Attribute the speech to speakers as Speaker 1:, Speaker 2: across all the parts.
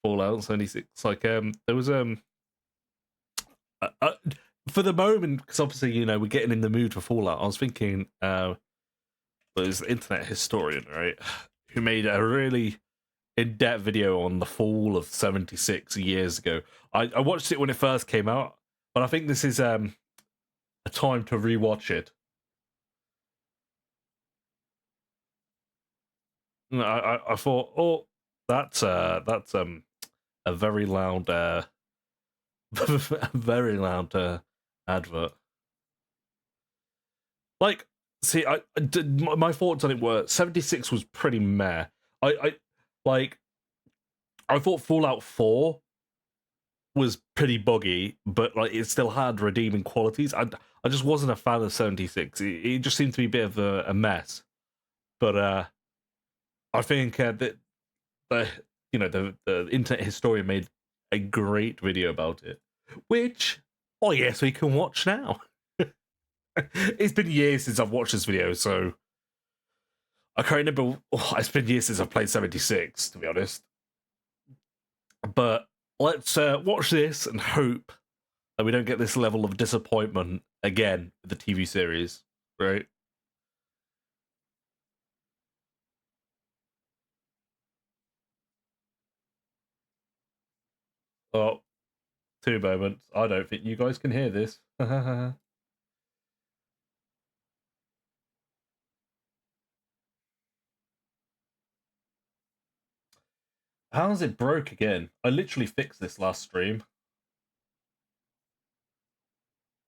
Speaker 1: Fallout 76. Like there was for the moment, because obviously we're getting in the mood for Fallout. I was thinking there's an internet historian, right, who made a really in-depth video on the fall of 76 years ago. I watched it when it first came out, but I think this is a time to rewatch it. I thought, oh, that's a very loud very loud advert. Like, see, my thoughts on it were 76 was pretty meh. I thought Fallout 4 was pretty buggy, but like it still had redeeming qualities. I just wasn't a fan of 76. It just seemed to be a bit of a mess. But I think that the internet historian made a great video about it, which yes, we can watch now. It's been years since I've watched this video, so I can't remember. It's been years since I've played 76, to be honest. But let's watch this and hope that we don't get this level of disappointment again with the TV series, right? Oh, 2 moments. I don't think you guys can hear this. How's it broke again? I literally fixed this last stream.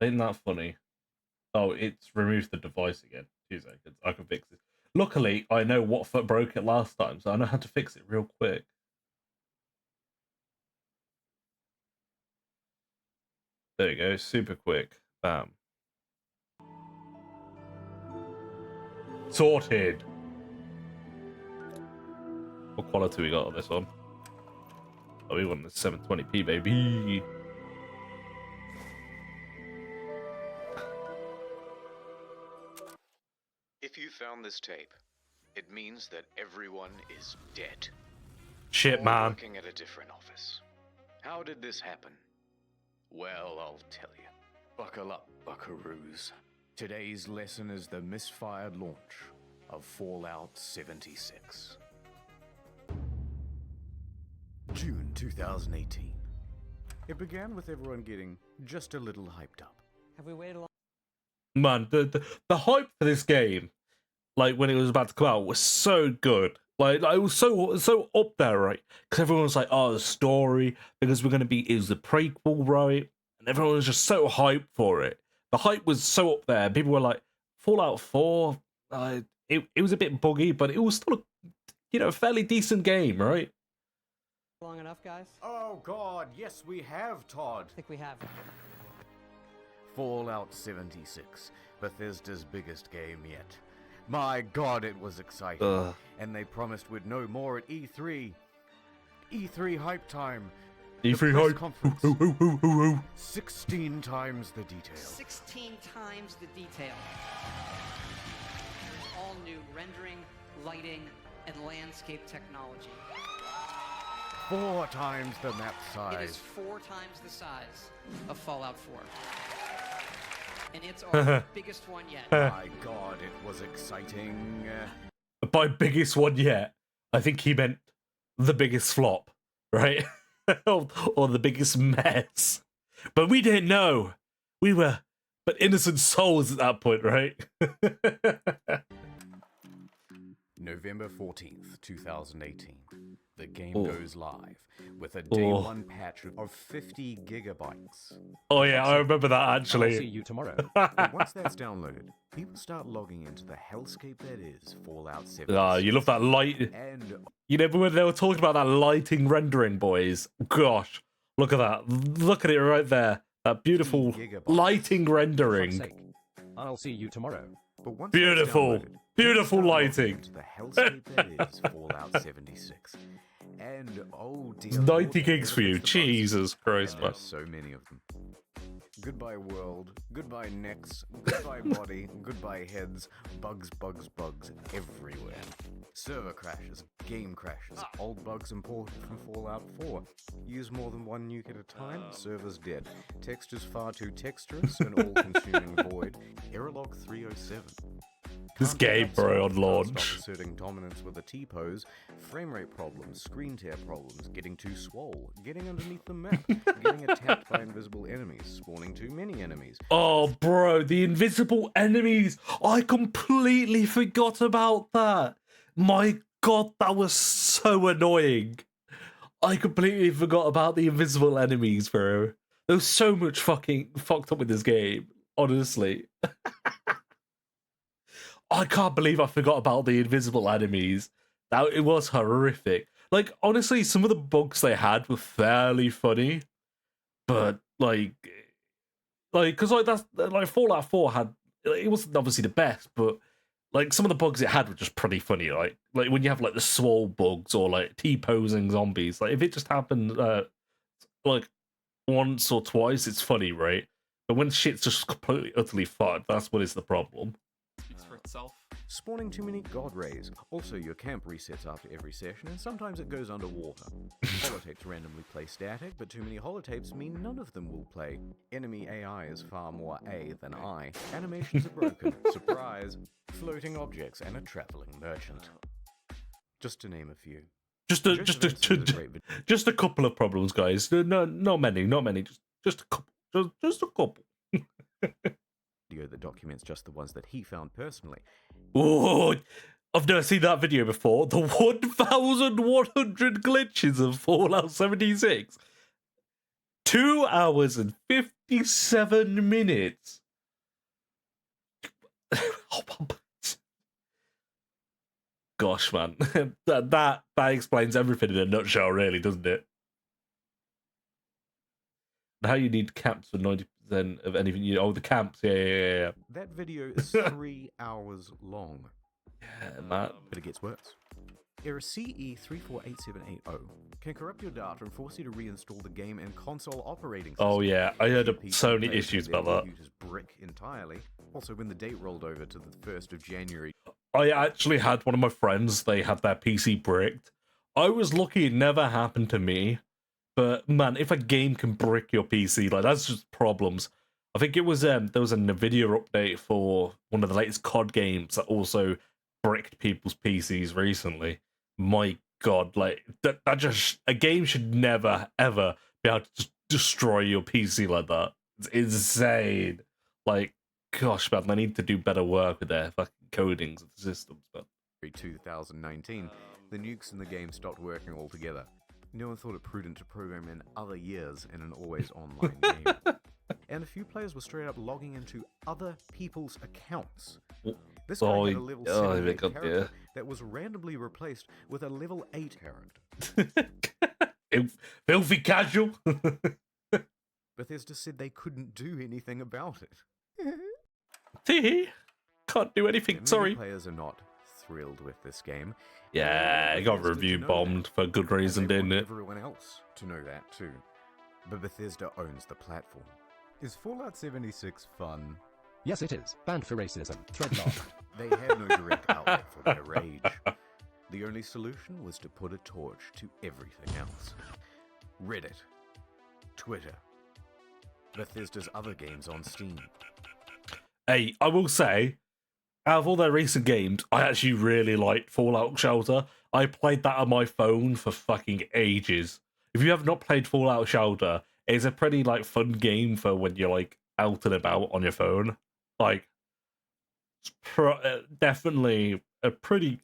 Speaker 1: Ain't that funny? Oh, it's removed the device again. 2 seconds. I can fix it. Luckily, I know what foot broke it last time, so I know how to fix it real quick. There you go. Super quick. Bam. Sorted. What quality we got on this one? Oh, we want the 720p, baby.
Speaker 2: If you found this tape, it means that everyone is dead.
Speaker 1: Shit,
Speaker 2: or
Speaker 1: man.
Speaker 2: Working at a different office. How did this happen? Well, I'll tell you. Buckle up, buckaroos. Today's lesson is the misfired launch of Fallout 76. June 2018. It began with everyone getting just a little hyped up.
Speaker 3: Have we waited long?
Speaker 1: Man, the hype for this game, like when it was about to come out, was so good. Like it was so up there, right? Because everyone was like, "Oh, the story," because it was a prequel, right? And everyone was just so hyped for it. The hype was so up there. People were like, "Fallout 4." It was a bit buggy, but it was still a fairly decent game, right?
Speaker 3: Long enough, guys?
Speaker 2: Oh God, yes we have, Todd.
Speaker 3: I think we have.
Speaker 2: Fallout 76, Bethesda's biggest game yet. My God, it was exciting. And they promised we'd know more at E3. E3 hype time.
Speaker 1: E3 hype
Speaker 2: Conference. 16 times the detail.
Speaker 3: 16 times the detail. All new rendering, lighting, and landscape technology.
Speaker 2: 4 times the map size.
Speaker 3: It is 4 times the size of Fallout 4. And it's our biggest one yet.
Speaker 2: My God, it was exciting.
Speaker 1: By biggest one yet, I think he meant the biggest flop, right? or the biggest mess. But we didn't know. We were but innocent souls at that point, right?
Speaker 2: November 14th, 2018. The game goes live with a day one patch of 50 gigabytes.
Speaker 1: Oh yeah, I remember that actually.
Speaker 4: I'll see you tomorrow.
Speaker 2: But once that's downloaded, people start logging into the hellscape that is Fallout 76.
Speaker 1: Ah, you love that light.
Speaker 2: And
Speaker 1: You know, when they were talking about that lighting rendering, boys. Gosh, look at that. Look at it right there. That beautiful lighting rendering.
Speaker 4: I'll see you tomorrow.
Speaker 2: but once
Speaker 1: Beautiful.
Speaker 2: that's downloaded,
Speaker 1: Beautiful
Speaker 2: people start logging
Speaker 1: lighting.
Speaker 2: into the hellscape that is Fallout 76. And oh dear
Speaker 1: 90
Speaker 2: Lord,
Speaker 1: gigs for you.
Speaker 2: it's the bugs.
Speaker 1: Jesus Christ,
Speaker 2: And
Speaker 1: man.
Speaker 2: there's so many of them. Goodbye world, goodbye necks, goodbye body, goodbye heads, bugs, bugs, bugs everywhere. Server crashes, game crashes, old bugs imported from Fallout 4. Use more than one nuke at a time, server's dead. Textures far too texturous, an all-consuming void. Errorlog 307.
Speaker 1: This game, bro, on launch.
Speaker 2: Asserting dominance with a T-pose, frame rate problems, screen tear problems, getting too swole, getting underneath the map, getting attacked by invisible enemies, spawning too many enemies.
Speaker 1: Oh, bro, the invisible enemies. I completely forgot about that. My God, that was so annoying. I completely forgot about the invisible enemies, bro. There was so much fucking fucked up with this game, honestly. I can't believe I forgot about the invisible enemies. That it was horrific. Like, honestly, some of the bugs they had were fairly funny, but because that's like Fallout 4 had, it wasn't obviously the best, but like some of the bugs it had were just pretty funny. Like when you have like the swole bugs or like T-posing zombies. Like if it just happened like once or twice, it's funny, right? But when shit's just completely utterly fucked, that's what is the problem.
Speaker 5: Speaks for itself.
Speaker 2: Spawning too many god rays. Also, your camp resets after every session, and sometimes it goes underwater. Holotapes randomly play static, but too many holotapes mean none of them will play. Enemy AI is far more A than I. Animations are broken. Surprise. Floating objects and a traveling merchant. Just to name a few.
Speaker 1: Just a couple of problems, guys. No, not many. Just a couple. Just a couple.
Speaker 2: Video that documents just the ones that he found personally.
Speaker 1: Oh, I've never seen that video before. The 1,100 glitches of Fallout 76. 2 hours and 57 minutes. Gosh, man. that explains everything in a nutshell, really, doesn't it? How you need camps for 90% of anything. Oh, the camps. Yeah.
Speaker 2: That video is 3 hours long.
Speaker 1: Yeah, Matt.
Speaker 2: But it gets worse. Error CE348780 can corrupt your data and force you to reinstall the game and console operating system.
Speaker 1: Oh yeah, I heard so many issues about that.
Speaker 2: Brick entirely. Also, when the date rolled over to the 1st of January.
Speaker 1: I actually had one of my friends, they had their PC bricked. I was lucky it never happened to me. But man, if a game can brick your PC, like that's just problems. I think it was there was a NVIDIA update for one of the latest COD games that also bricked people's PCs recently. My God, like that just a game should never ever be able to just destroy your PC like that. It's insane. Like, gosh, man, they need to do better work with their fucking codings of the systems. But
Speaker 2: 2019, the nukes in the game stopped working altogether. No one thought it prudent to program in other years in an always online game. And a few players were straight up logging into other people's accounts. This guy had a level 78 character that was randomly replaced with a level 8 character.
Speaker 1: Filthy casual.
Speaker 2: Bethesda said they couldn't do anything about it.
Speaker 1: Can't do anything,
Speaker 2: and
Speaker 1: sorry.
Speaker 2: Players are not thrilled with this game.
Speaker 1: Yeah, it got review bombed for good reason, didn't it?
Speaker 2: Everyone else to know that too. But Bethesda owns the platform. Is Fallout 76 fun?
Speaker 4: Yes, it is. Banned for racism. Thread locked.
Speaker 2: They had no direct outlet for their rage. The only solution was to put a torch to everything else. Reddit, Twitter, Bethesda's other games on Steam.
Speaker 1: Hey, I will say, out of all their recent games, I actually really liked Fallout Shelter. I played that on my phone for fucking ages. If you have not played Fallout Shelter, it's a pretty like fun game for when you're like out and about on your phone. Like, it's definitely a pretty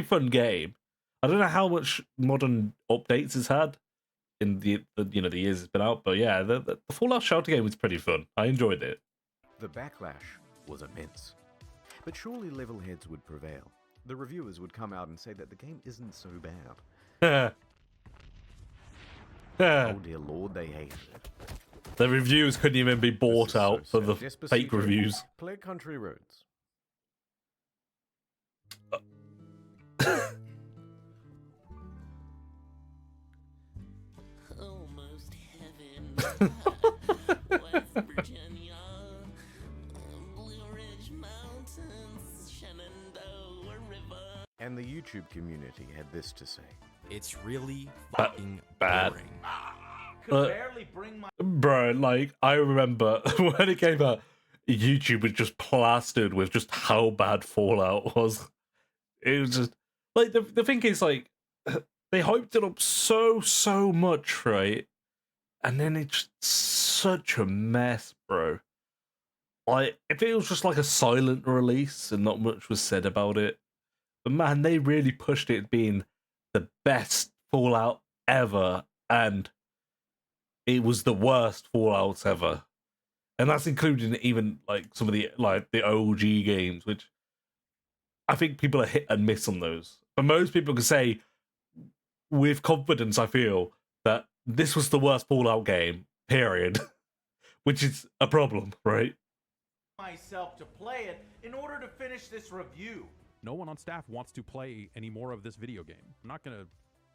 Speaker 1: fun game. I don't know how much modern updates it's had in the years it's been out, but yeah, the Fallout Shelter game was pretty fun. I enjoyed it.
Speaker 2: The backlash was immense. But surely level heads would prevail. The reviewers would come out and say that the game isn't so bad. Oh dear lord, they hated it.
Speaker 1: The reviews couldn't even be bought out for the fake reviews.
Speaker 2: Play Country Roads.
Speaker 6: Almost heaven. West Virginia. Blue Ridge Mountains. Shenandoah River.
Speaker 2: And and the YouTube community had this to say.
Speaker 5: It's really
Speaker 1: Ba-
Speaker 5: fucking
Speaker 1: bad.
Speaker 5: boring.
Speaker 7: Could barely bring my
Speaker 1: Bro, like, I remember when it came out, YouTube was just plastered with just how bad Fallout was. It was just, like, the thing is, like, they hyped it up so much, right? And then it's just such a mess, bro. Like, if it was just like a silent release and not much was said about it, but man, they really pushed it being the best Fallout ever, and it was the worst Fallouts ever. And that's including even like some of the OG games, which I think people are hit and miss on those. But most people can say with confidence, I feel, that this was the worst Fallout game, period. Which is a problem, right?
Speaker 7: myself to play it in order to finish this review.
Speaker 8: No one on staff wants to play any more of this video game. I'm not going to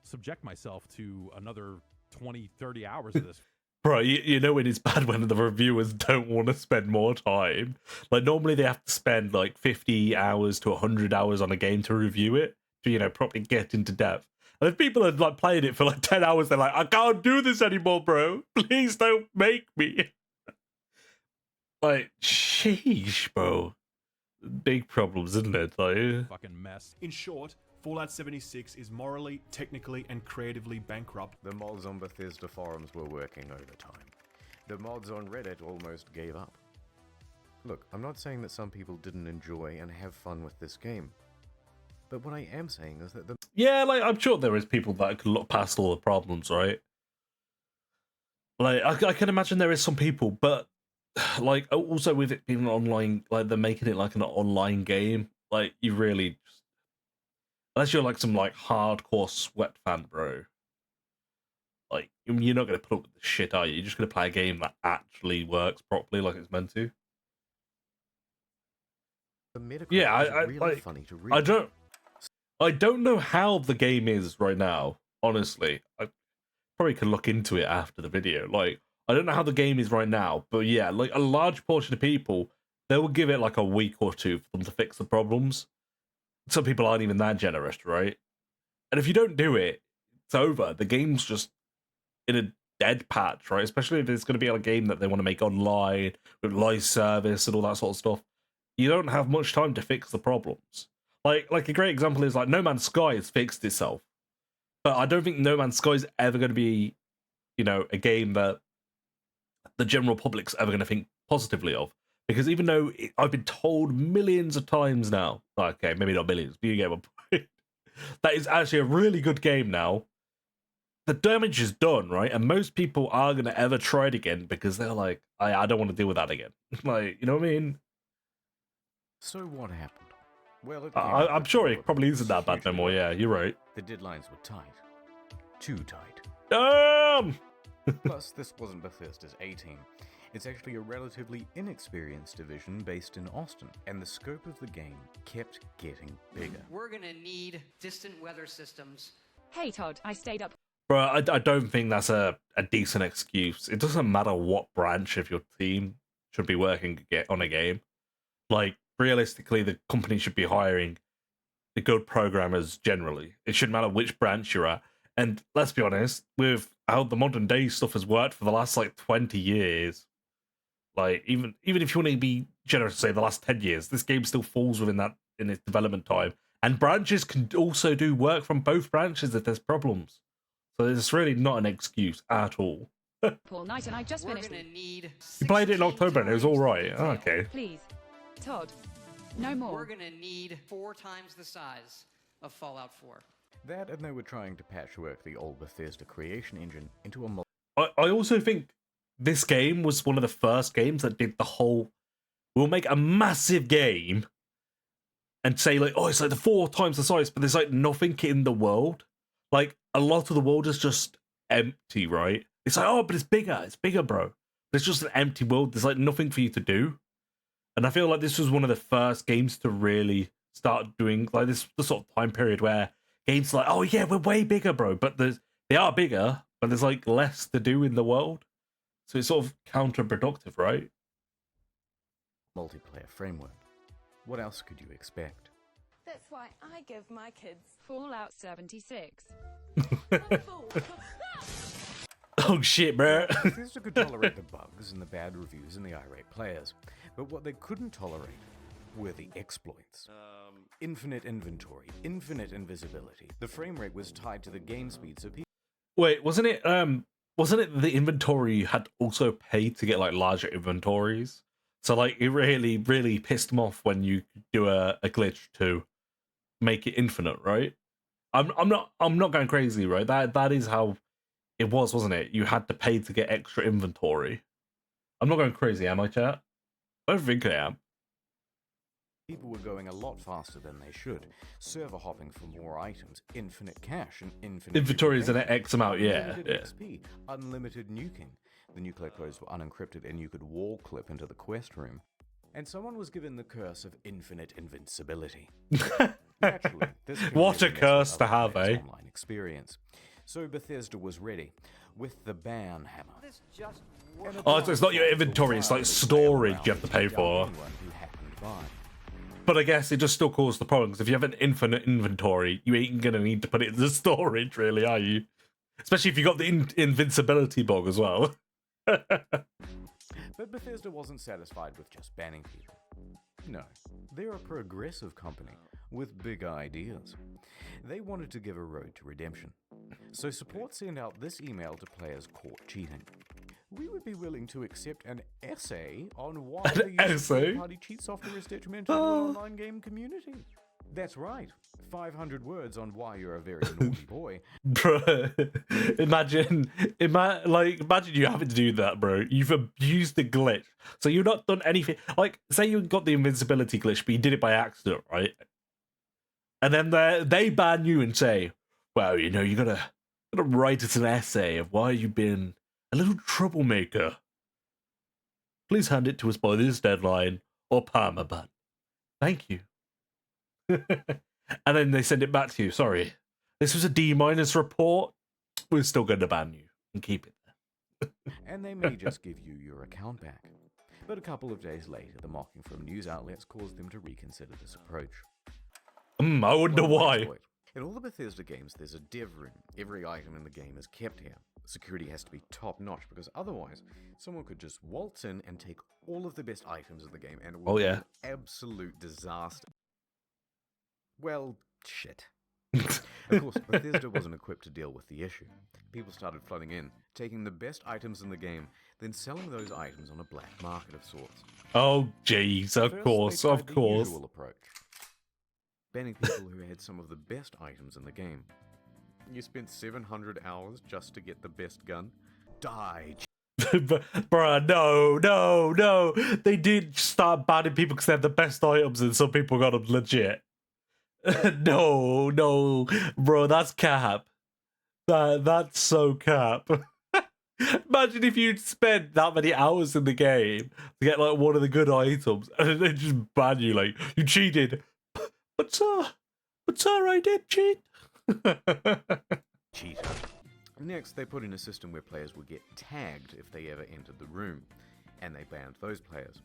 Speaker 8: subject myself to another 20, 30 hours of this.
Speaker 1: Bro, you know when it's bad when the reviewers don't want to spend more time. Like, normally they have to spend like 50 hours to 100 hours on a game to review it, to, you know, properly get into depth. And if people are like playing it for like 10 hours, they're like, I can't do this anymore, bro. Please don't make me. Like, sheesh, bro. Big problems, isn't it? Like,
Speaker 8: Fucking mess.
Speaker 9: In short, Fallout 76 is morally, technically, and creatively bankrupt.
Speaker 2: The mods on Bethesda forums were working overtime. The mods on Reddit almost gave up. Look, I'm not saying that some people didn't enjoy and have fun with this game. But what I am saying is that the
Speaker 1: yeah, like, I'm sure there is people that can look past all the problems, right? Like, I can imagine there is some people, but like, also with it being online, like, they're making it like an online game. Like, you really just, unless you're like some like hardcore sweat fan, bro, like, you're not going to put up with the shit, are you? You're just going to play a game that actually works properly like it's meant to.
Speaker 2: Metacritic
Speaker 1: Yeah,
Speaker 2: is
Speaker 1: I
Speaker 2: really
Speaker 1: like,
Speaker 2: funny to read.
Speaker 1: I don't know how the game is right now, honestly. I probably could look into it after the video. Like, I don't know how the game is right now, but yeah, like, a large portion of people, they will give it like a week or two for them to fix the problems. Some people aren't even that generous, right? And if you don't do it, it's over. The game's just in a dead patch, right? Especially if it's going to be a game that they want to make online with live service and all that sort of stuff. You don't have much time to fix the problems. Like a great example is like No Man's Sky has fixed itself, but I don't think No Man's Sky is ever going to be, you know, a game that the general public's ever going to think positively of. Because even though I've been told millions of times now, okay, maybe not millions, but you get my point, that is actually a really good game now, the damage is done, right? And most people are going to ever try it again because they're like, I don't want to deal with that again. Like, you know what I mean?
Speaker 2: So what happened? Well, it
Speaker 1: I'm sure it probably isn't that bad no more. Yeah, you're right.
Speaker 2: The deadlines were tight. Too tight.
Speaker 1: Damn!
Speaker 2: Plus, this wasn't Bethesda's A-Team. It's actually a relatively inexperienced division based in Austin, and the scope of the game kept getting bigger.
Speaker 3: We're gonna need distant weather systems.
Speaker 10: Hey Todd, I stayed up.
Speaker 1: Bro, I don't think that's a decent excuse. It doesn't matter what branch of your team should be working on a game. Like, realistically, the company should be hiring the good programmers generally. It shouldn't matter which branch you're at. And let's be honest, with how the modern day stuff has worked for the last like 20 years, like even if you want to be generous, say the last 10 years, this game still falls within that in its development time. And branches can also do work from both branches if there's problems. So it's really not an excuse at all.
Speaker 10: All night and I just
Speaker 3: We're
Speaker 10: finished.
Speaker 3: gonna need.
Speaker 1: You played it in
Speaker 3: 16
Speaker 1: October and it was all right.
Speaker 3: times
Speaker 1: Oh,
Speaker 3: the
Speaker 1: okay.
Speaker 10: Please. Todd. No
Speaker 3: We're
Speaker 10: more.
Speaker 3: gonna need 4 times the size of Fallout 4.
Speaker 2: That, and they were trying to patchwork the old Bethesda creation engine into a
Speaker 1: I also think this game was one of the first games that did the whole, we'll make a massive game and say like, oh, it's like the 4 times the size, but there's like nothing in the world. Like, a lot of the world is just empty, right? It's like, oh, but it's bigger, bro. But it's just an empty world. There's like nothing for you to do. And I feel like this was one of the first games to really start doing like this, the sort of time period where games like, oh yeah, we're way bigger, bro. But they are bigger, but there's like less to do in the world. So it's sort of counterproductive, right?
Speaker 2: multiplayer framework. What else could you expect?
Speaker 5: That's why I give my kids
Speaker 10: Fallout 76.
Speaker 1: Oh shit, bro.
Speaker 2: Bethesda could tolerate the bugs and the bad reviews and the irate players, but what they couldn't tolerate were the exploits. Infinite inventory, infinite invisibility. The frame rate was tied to the game speed, so people...
Speaker 1: Wait, wasn't it the inventory had also paid to get like larger inventories? So like it really, really pissed them off when you do a glitch to make it infinite, right? I'm not going crazy, right? That is how it was, wasn't it? You had to pay to get extra inventory. I'm not going crazy, am I, chat? I don't think I am.
Speaker 2: People were going a lot faster than they should. Server hopping for more items, infinite cache, and infinite...
Speaker 1: Inventory is an X amount, yeah.
Speaker 2: Unlimited XP, unlimited nuking. The nuclear codes were unencrypted and you could wall clip into the quest room. And someone was given the curse of infinite invincibility. Naturally, this
Speaker 1: what a curse to have, eh?
Speaker 2: Online experience. So Bethesda was ready with the ban hammer.
Speaker 3: This just
Speaker 1: Oh, it's not your inventory, it's like storage you have to pay for. But I guess it just still causes the problem, because if you have an infinite inventory, you ain't gonna need to put it into storage, really, are you? Especially if you got the invincibility bug as well.
Speaker 2: But Bethesda wasn't satisfied with just banning people. No, they're a progressive company with big ideas. They wanted to give a road to redemption. So support sent out this email to players caught cheating. We would be willing to accept an essay on why the use of third-party cheat software is detrimental to the online game community. That's right. 500 words on why you're a very naughty boy.
Speaker 1: Bro, imagine you having to do that, bro. You've abused the glitch. So you've not done anything. Like, say you got the invincibility glitch, but you did it by accident, right? And then they ban you and say, well, you know, you gotta write us an essay of why you've been a little troublemaker. Please hand it to us by this deadline or permaban. Thank you. And then they send it back to you. Sorry, this was a D- report. We're still going to ban you and keep it there.
Speaker 2: And they may just give you your account back. But a couple of days later, the mocking from news outlets caused them to reconsider this approach.
Speaker 1: I wonder why.
Speaker 2: In all the Bethesda games, there's a dev room. Every item in the game is kept here. Security has to be top-notch, because otherwise, someone could just waltz in and take all of the best items in the game, and it would be an absolute disaster. Well, shit. Of course, Bethesda wasn't equipped to deal with the issue. People started flooding in, taking the best items in the game, then selling those items on a black market of sorts.
Speaker 1: Oh, jeez, of course.
Speaker 2: The usual approach. Banning people who had some of the best items in the game. You spent 700 hours just to get the best gun? Die.
Speaker 1: Bruh, no. They did start banning people because they have the best items and some people got them legit. No, bro, that's cap. That's so cap. Imagine if you'd spent that many hours in the game to get like one of the good items and they just ban you, like, you cheated. But sir, I did cheat.
Speaker 2: Cheater. Next, they put in a system where players would get tagged if they ever entered the room, and they banned those players.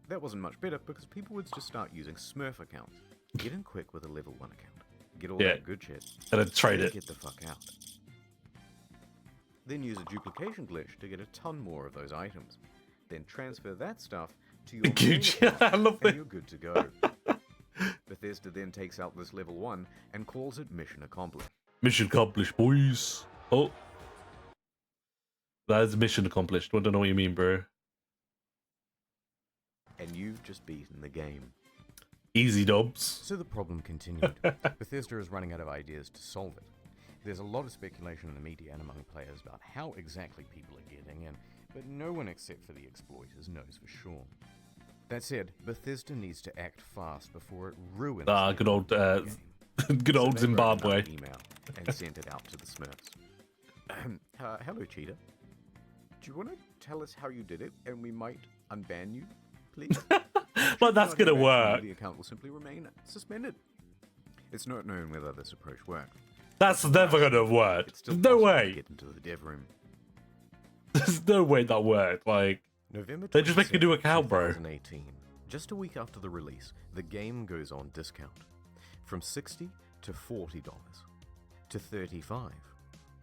Speaker 2: That wasn't much better because people would just start using Smurf accounts. Get in quick with a level 1 account. Get all that good shit.
Speaker 1: And then trade it.
Speaker 2: Get the fuck out. Then use a duplication glitch to get a ton more of those items. Then transfer that stuff to your main account,
Speaker 1: I love
Speaker 2: and you're good to go. Bethesda then takes out this level 1 and calls it mission accomplished.
Speaker 1: Mission accomplished, boys. Oh. That is mission accomplished. I don't know what you mean, bro.
Speaker 2: And you've just beaten the game.
Speaker 1: Easy dubs.
Speaker 2: So the problem continued. Bethesda is running out of ideas to solve it. There's a lot of speculation in the media and among players about how exactly people are getting in, but no one except for the exploiters knows for sure. That said, Bethesda needs to act fast before it ruins
Speaker 1: good old good old
Speaker 2: so
Speaker 1: Zimbabwe.
Speaker 2: Email and sent it out to the Smurfs. Hello, Cheetah. Do you want to tell us how you did it, and we might unban you, please?
Speaker 1: But that's gonna work.
Speaker 2: The account will simply remain suspended. It's not known whether this approach worked.
Speaker 1: That's never gonna work. No way.
Speaker 2: Get into the dev room.
Speaker 1: There's no way that worked. Like,
Speaker 2: November
Speaker 1: they just make a new account, bro.
Speaker 2: 2018. Just a week after the release, the game goes on discount. from $60 to $40 to $35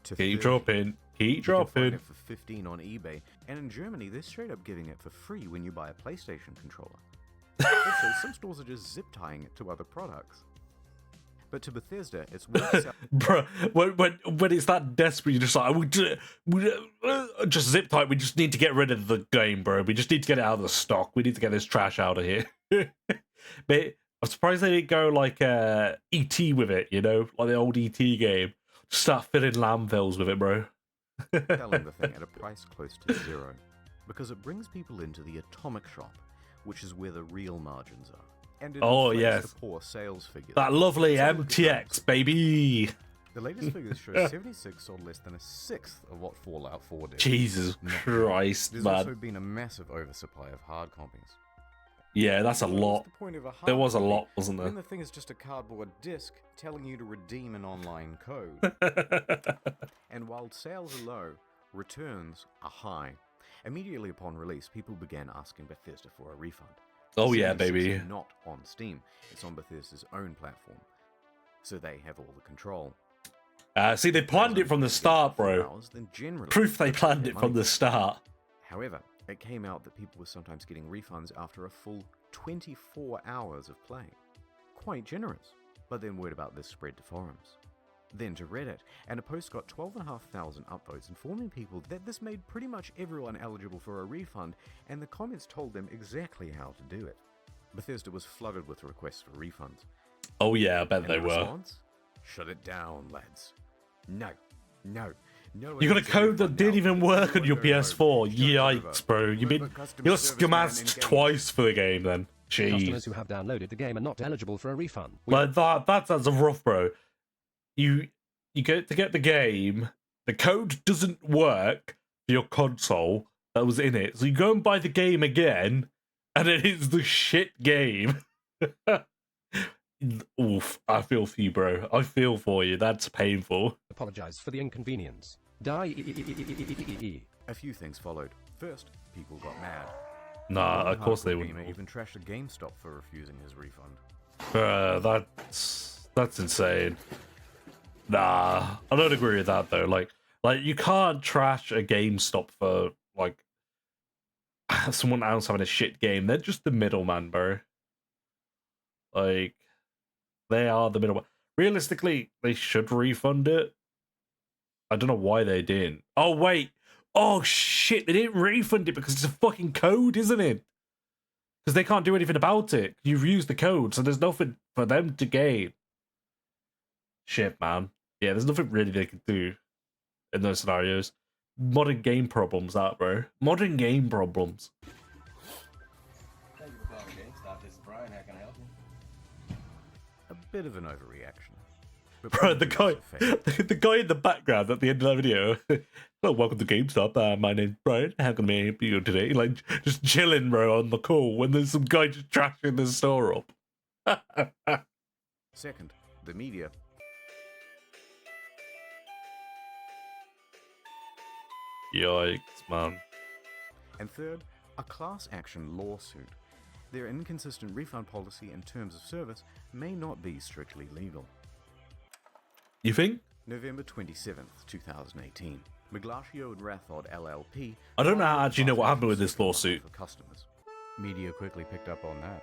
Speaker 2: to
Speaker 1: Keep
Speaker 2: $30.
Speaker 1: dropping. Keep
Speaker 2: You can find
Speaker 1: dropping.
Speaker 2: it for $15 on eBay, and in Germany, they're straight up giving it for free when you buy a PlayStation controller. Also, some stores are just zip tying it to other products. But to Bethesda, it's worth
Speaker 1: Bro, when it's that desperate, you're just like, just zip tight. We just need to get rid of the game, bro. We just need to get it out of the stock. We need to get this trash out of here. But I'm surprised they didn't go like ET with it, you know, like the old ET game. Just start filling landfills with it, bro.
Speaker 2: selling the thing at a price close to zero, because it brings people into the atomic shop, which is where the real margins are. And it inflates
Speaker 1: yes,
Speaker 2: the poor sales figures.
Speaker 1: that lovely
Speaker 2: So look at
Speaker 1: MTX,
Speaker 2: those.
Speaker 1: baby.
Speaker 2: The latest figures show 76 sold less than a sixth of what Fallout 4 did.
Speaker 1: Jesus
Speaker 2: Not
Speaker 1: Christ,
Speaker 2: There's
Speaker 1: man.
Speaker 2: also been a massive oversupply of hard copies.
Speaker 1: Yeah, that's a
Speaker 2: What was
Speaker 1: lot.
Speaker 2: the point of a hard
Speaker 1: There was a
Speaker 2: copy
Speaker 1: lot, wasn't
Speaker 2: when
Speaker 1: there?
Speaker 2: the thing is just a cardboard disc telling you to redeem an online code? And while sales are low, returns are high. Immediately upon release, people began asking Bethesda for a refund.
Speaker 1: Oh yeah,
Speaker 2: 76
Speaker 1: baby.
Speaker 2: is not on Steam, it's on Bethesda's own platform, so they have all the control.
Speaker 1: See, they planned it from the start, bro.
Speaker 2: Then generally,
Speaker 1: Proof they
Speaker 2: they'll
Speaker 1: planned
Speaker 2: get
Speaker 1: it from
Speaker 2: money.
Speaker 1: the start.
Speaker 2: However, it came out that people were sometimes getting refunds after a full 24 hours of play. Quite generous. But then word about this spread to forums. Then to Reddit, and a post got 12,500 upvotes informing people that this made pretty much everyone eligible for a refund, and the comments told them exactly how to do it. Bethesda was flooded with requests for refunds.
Speaker 1: Oh yeah, I bet
Speaker 2: And
Speaker 1: they
Speaker 2: the
Speaker 1: were.
Speaker 2: response? Shut it down, lads. No. No.
Speaker 1: You got a code that didn't even work on your PS4. Yikes, bro. You got scammed twice for the game then.
Speaker 4: Customers
Speaker 1: Jeez.
Speaker 4: who have downloaded the game are not eligible for a refund.
Speaker 1: Like that's rough, bro. You get to get the game, the code doesn't work for your console that was in it. So you go and buy the game again, and it is the shit game. Oof, I feel for you, bro. I feel for you. That's painful.
Speaker 4: Apologize for the inconvenience. Die.
Speaker 2: A few things followed. First, people got mad.
Speaker 1: Nah,
Speaker 2: One
Speaker 1: of course they
Speaker 2: hardcore
Speaker 1: wouldn't.
Speaker 2: gamer even trashed a GameStop for refusing his refund.
Speaker 1: That's insane. Nah, I don't agree with that though. Like you can't trash a GameStop for like someone else having a shit game. They're just the middleman, bro. Like they are the middleman. Realistically, they should refund it. I don't know why they didn't. Oh wait. Oh shit, they didn't refund it because it's a fucking code, isn't it? Because they can't do anything about it. You've used the code, so there's nothing for them to gain. Shit, man. Yeah, there's nothing really they can do in those scenarios. Modern game problems, that, bro. Modern game problems.
Speaker 11: Thank you for calling GameStop. This is Brian. How can I help you?
Speaker 2: A bit of an overreaction. But
Speaker 1: Bro, the
Speaker 2: probably
Speaker 1: guy,
Speaker 2: also fair.
Speaker 1: the guy in the background at the end of that video. Oh, welcome to GameStop. My name's Brian. How can I help you today? Like, just chilling, bro, on the call when there's some guy just trashing the store up.
Speaker 2: Second, the media.
Speaker 1: Yikes, man.
Speaker 2: And third, a class action lawsuit. Their inconsistent refund policy and terms of service may not be strictly legal.
Speaker 1: You think?
Speaker 2: November 27th, 2018. Miglaccio and Rathod LLP.
Speaker 1: I don't know
Speaker 2: filed a
Speaker 1: actually know what
Speaker 2: class
Speaker 1: happened with
Speaker 2: action
Speaker 1: this
Speaker 2: suit
Speaker 1: lawsuit.
Speaker 2: for customers. Media quickly picked up on that.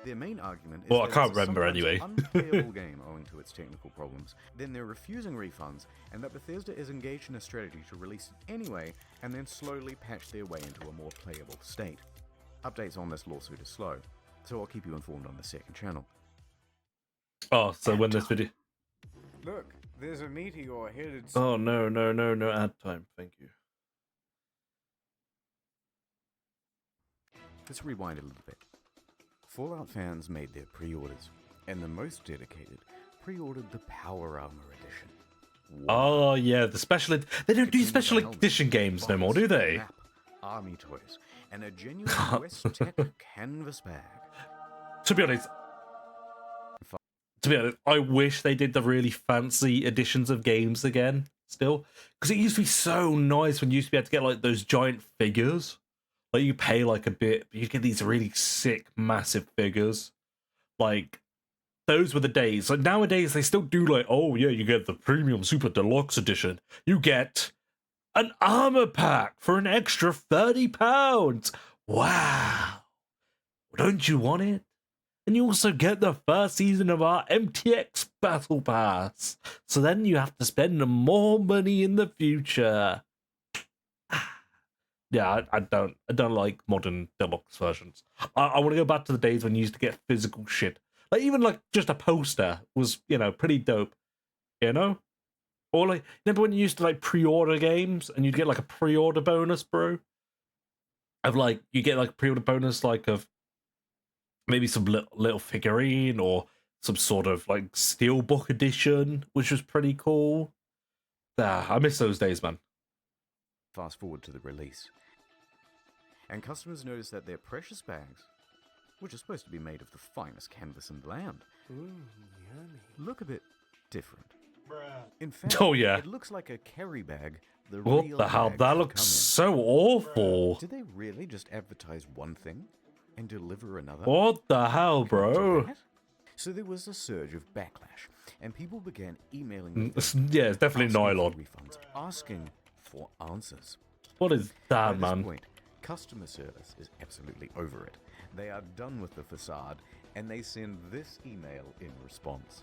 Speaker 2: Their main argument is
Speaker 1: Well, I
Speaker 2: that
Speaker 1: can't
Speaker 2: it's a
Speaker 1: remember
Speaker 2: sometimes
Speaker 1: anyway.
Speaker 2: unplayable game owing to its technical problems. Then they're refusing refunds, and that Bethesda is engaged in a strategy to release it anyway, and then slowly patch their way into a more playable state. Updates on this lawsuit are slow, so I'll keep you informed on the second channel.
Speaker 1: Oh, so when this video...
Speaker 2: Look, there's a meteor headed.
Speaker 1: Oh, no, ad time. Thank you.
Speaker 2: Let's rewind a little bit. Fallout fans made their pre-orders, and the most dedicated pre-ordered the Power Armor Edition.
Speaker 1: Oh, yeah, the special... They don't do special edition games no more, do they?
Speaker 2: Map, army toys, and a genuine West Tech canvas bag.
Speaker 1: To be honest, I wish they did the really fancy editions of games again, still. Because it used to be so nice when you used to be able to get, like, those giant figures. Like, you pay, like, a bit, but you get these really sick, massive figures. Like, those were the days. Like nowadays, they still do like, oh yeah, you get the premium super deluxe edition. You get an armor pack for an extra £30. Wow. Don't you want it? And you also get the first season of our MTX Battle Pass. So then you have to spend more money in the future. Yeah, I don't like modern deluxe versions. I want to go back to the days when you used to get physical shit. Like even like just a poster was, you know, pretty dope. You know? Or like remember when you used to like pre-order games and you'd get like a pre-order bonus, bro? Of like you get like a pre-order bonus like of maybe some little figurine or some sort of like steelbook edition, which was pretty cool. I miss those days, man.
Speaker 2: Fast forward to the release. And customers noticed that their precious bags, which are supposed to be made of the finest canvas in the land, look a bit different. In fact,
Speaker 1: Oh yeah.
Speaker 2: it looks like a carry bag.
Speaker 1: What the hell? That looks so awful.
Speaker 2: Did they really just advertise one thing and deliver another?
Speaker 1: What the hell, bro?
Speaker 2: So there was a surge of backlash, and people began emailing.
Speaker 1: Yeah, it's definitely nylon.
Speaker 2: Refunds, asking for answers.
Speaker 1: What is that,
Speaker 2: At
Speaker 1: man?
Speaker 2: this point, customer service is absolutely over it. They are done with the facade, and they send this email in response.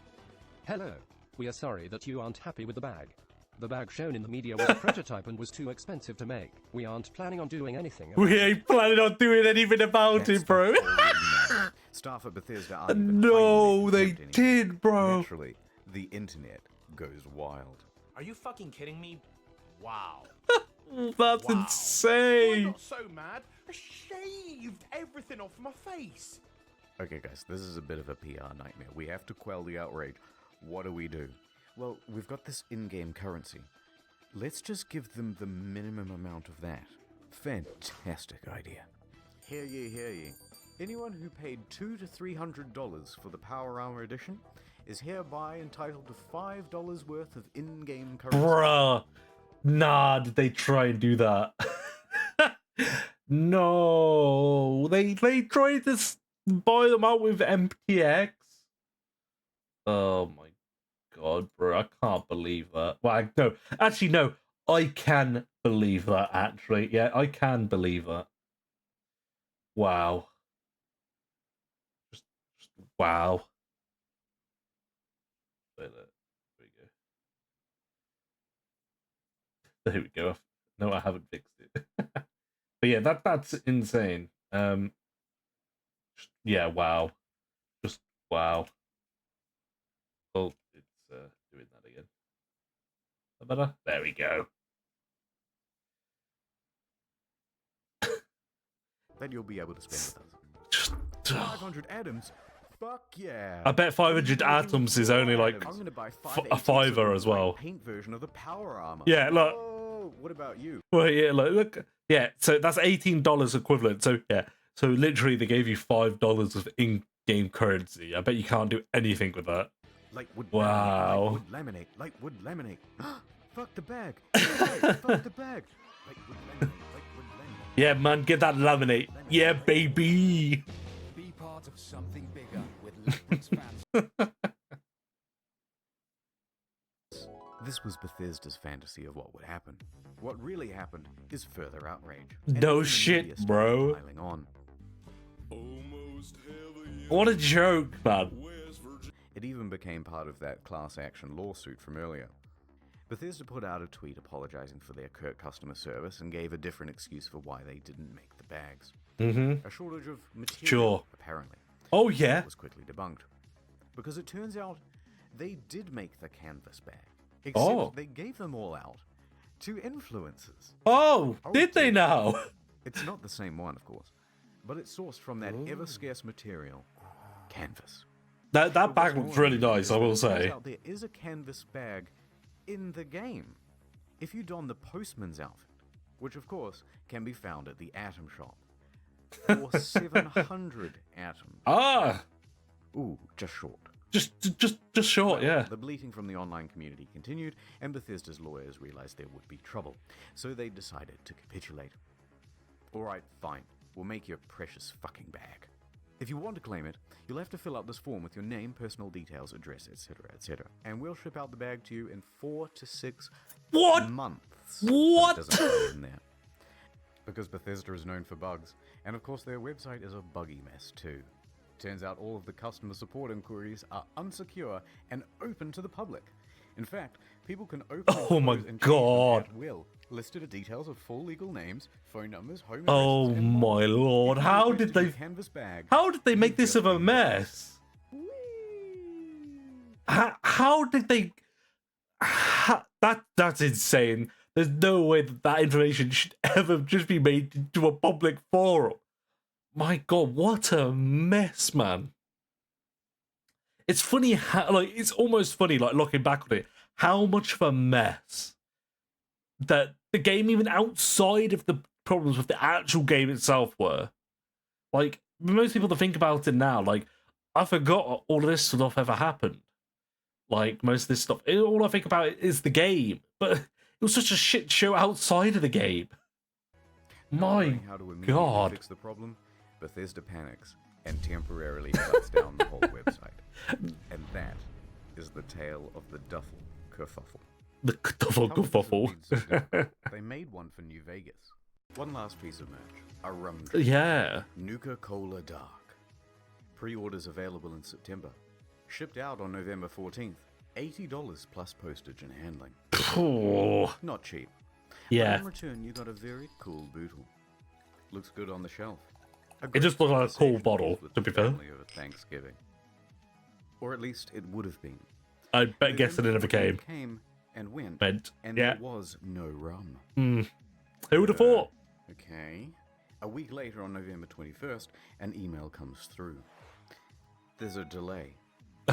Speaker 4: Hello. We are sorry that you aren't happy with the bag. The bag shown in the media was a prototype and was too expensive to make. We aren't planning on doing anything about
Speaker 1: We ain't planning on doing anything about it, bro.
Speaker 2: Staff at Bethesda aren't even
Speaker 1: No,
Speaker 2: claiming
Speaker 1: they
Speaker 2: attempt anymore.
Speaker 1: did, bro.
Speaker 2: Naturally, the internet goes wild.
Speaker 7: Are you fucking kidding me? Wow.
Speaker 1: That's
Speaker 7: Wow.
Speaker 1: insane.
Speaker 7: I got so mad, I shaved everything off my face.
Speaker 2: Okay, guys, this is a bit of a PR nightmare. We have to quell the outrage. What do we do? Well, we've got this in-game currency. Let's just give them the minimum amount of that. Fantastic idea. Hear ye, hear ye. Anyone who paid $200 to $300 for the Power Armor Edition is hereby entitled to $5 worth of in-game currency.
Speaker 1: Bruh. Nah, did they try and do that? No. They tried to buy them out with MTX. Oh my god, bro. I can't believe that. Well, no. Actually, no. I can believe that, actually. Yeah, I can believe that. Wow. Just wow. There we go. There we go. No, I haven't fixed it. But yeah, that's insane. Yeah, wow. Just wow. Oh, it's doing that again. Better? There we go.
Speaker 2: That you'll be able to spend with us.
Speaker 1: Just
Speaker 2: 500 atoms? Fuck yeah.
Speaker 1: I bet 500 atoms is only like
Speaker 2: I'm gonna buy
Speaker 1: a fiver as well.
Speaker 2: Paint version of the Power Armor.
Speaker 1: Yeah, look.
Speaker 2: Oh, what about you?
Speaker 1: Well, yeah, look. Yeah, so that's $18 equivalent. So yeah, so literally they gave you $5 of in-game currency. I bet you can't do anything with that.
Speaker 2: Light wood
Speaker 1: Wow.
Speaker 2: laminate, light wood laminate. Fuck the bag. Fuck the bag. Light wood laminate, light wood laminate.
Speaker 1: Yeah, man, get that laminate. Yeah, baby.
Speaker 12: Be part of something bigger with Liquid's fans.
Speaker 2: This was Bethesda's fantasy of what would happen. What really happened is further outrage.
Speaker 1: No
Speaker 2: And
Speaker 1: shit,
Speaker 2: media started
Speaker 1: bro.
Speaker 2: piling on.
Speaker 1: What a joke, man.
Speaker 2: It even became part of that class action lawsuit from earlier. Bethesda put out a tweet apologizing for their curt customer service and gave a different excuse for why they didn't make the bags.
Speaker 1: Mm-hmm.
Speaker 2: A shortage of material,
Speaker 1: Sure.
Speaker 2: apparently.
Speaker 1: Oh, yeah.
Speaker 2: Was quickly debunked. Because it turns out they did make the canvas bag. Except
Speaker 1: Oh.
Speaker 2: they gave them all out to influencers.
Speaker 1: Oh, did they now?
Speaker 2: It's not the same one, of course, but it's sourced from that ever-scarce material, canvas.
Speaker 1: That
Speaker 2: But
Speaker 1: bag
Speaker 2: what's
Speaker 1: looks
Speaker 2: more
Speaker 1: really nice,
Speaker 2: is
Speaker 1: I
Speaker 2: that
Speaker 1: will
Speaker 2: it turns
Speaker 1: say.
Speaker 2: out there is a canvas bag in the game. If you don the postman's outfit, which of course can be found at the Atom Shop, for 700 atoms.
Speaker 1: Ah,
Speaker 2: Ooh, just short.
Speaker 1: just short, yeah.
Speaker 2: The bleating from the online community continued, and Bethesda's lawyers realized there would be trouble, so they decided to capitulate. Alright, fine. We'll make your precious fucking bag. If you want to claim it, you'll have to fill out this form with your name, personal details, address, etc., etc. And we'll ship out the bag to you in 4 to 6 months.
Speaker 1: What?
Speaker 2: But it doesn't say in there. Because Bethesda is known for bugs, and of course their website is a buggy mess too. Turns out all of the customer support inquiries are unsecure and open to the public. In fact, people can open
Speaker 1: Oh my
Speaker 2: and change them
Speaker 1: God.
Speaker 2: at will. Listed are details of full legal names, phone numbers, home
Speaker 1: Oh
Speaker 2: addresses, and more.
Speaker 1: my lord!
Speaker 2: If you
Speaker 1: How
Speaker 2: request
Speaker 1: did
Speaker 2: a new
Speaker 1: they?
Speaker 2: canvas bag,
Speaker 1: How did they
Speaker 2: you
Speaker 1: make this
Speaker 2: just
Speaker 1: of a
Speaker 2: need
Speaker 1: mess? How did they? That's insane. There's no way that that information should ever just be made into a public forum. My God, what a mess, man. It's funny how, like, it's almost funny, like, looking back on it, how much of a mess that the game, even outside of the problems with the actual game itself, were. Like, most people that think about it now, like, I forgot all of this stuff ever happened. Like, most of this stuff, all I think about is the game. But it was such a shit show outside of the game.
Speaker 2: Not
Speaker 1: My
Speaker 2: knowing how to immediately
Speaker 1: God.
Speaker 2: fix the problem, Bethesda panics and temporarily shuts down the whole website. And that is the tale of the Duffel kerfuffle.
Speaker 1: The Duffel
Speaker 2: How could this have
Speaker 1: kerfuffle.
Speaker 2: been so difficult? They made one for New Vegas. One last piece of merch, a rum drink.
Speaker 1: Yeah.
Speaker 2: Nuka-Cola Dark. Pre-orders available in September. Shipped out on November 14th. $80 plus postage and handling.
Speaker 1: Oh.
Speaker 2: Not cheap.
Speaker 1: Yeah.
Speaker 2: But in return, you got a very cool bootle. Looks good on the shelf.
Speaker 1: It just looked like a cool
Speaker 2: conversation
Speaker 1: bottle,
Speaker 2: piece with
Speaker 1: to be
Speaker 2: the
Speaker 1: fair.
Speaker 2: family over Thanksgiving. Or at least it would have been.
Speaker 1: I guess it
Speaker 2: November
Speaker 1: never came.
Speaker 2: 14th came and went. And
Speaker 1: Yeah.
Speaker 2: there was no rum.
Speaker 1: Who would have thought?
Speaker 2: Okay. A week later, on November 21st, an email comes through. There's a delay.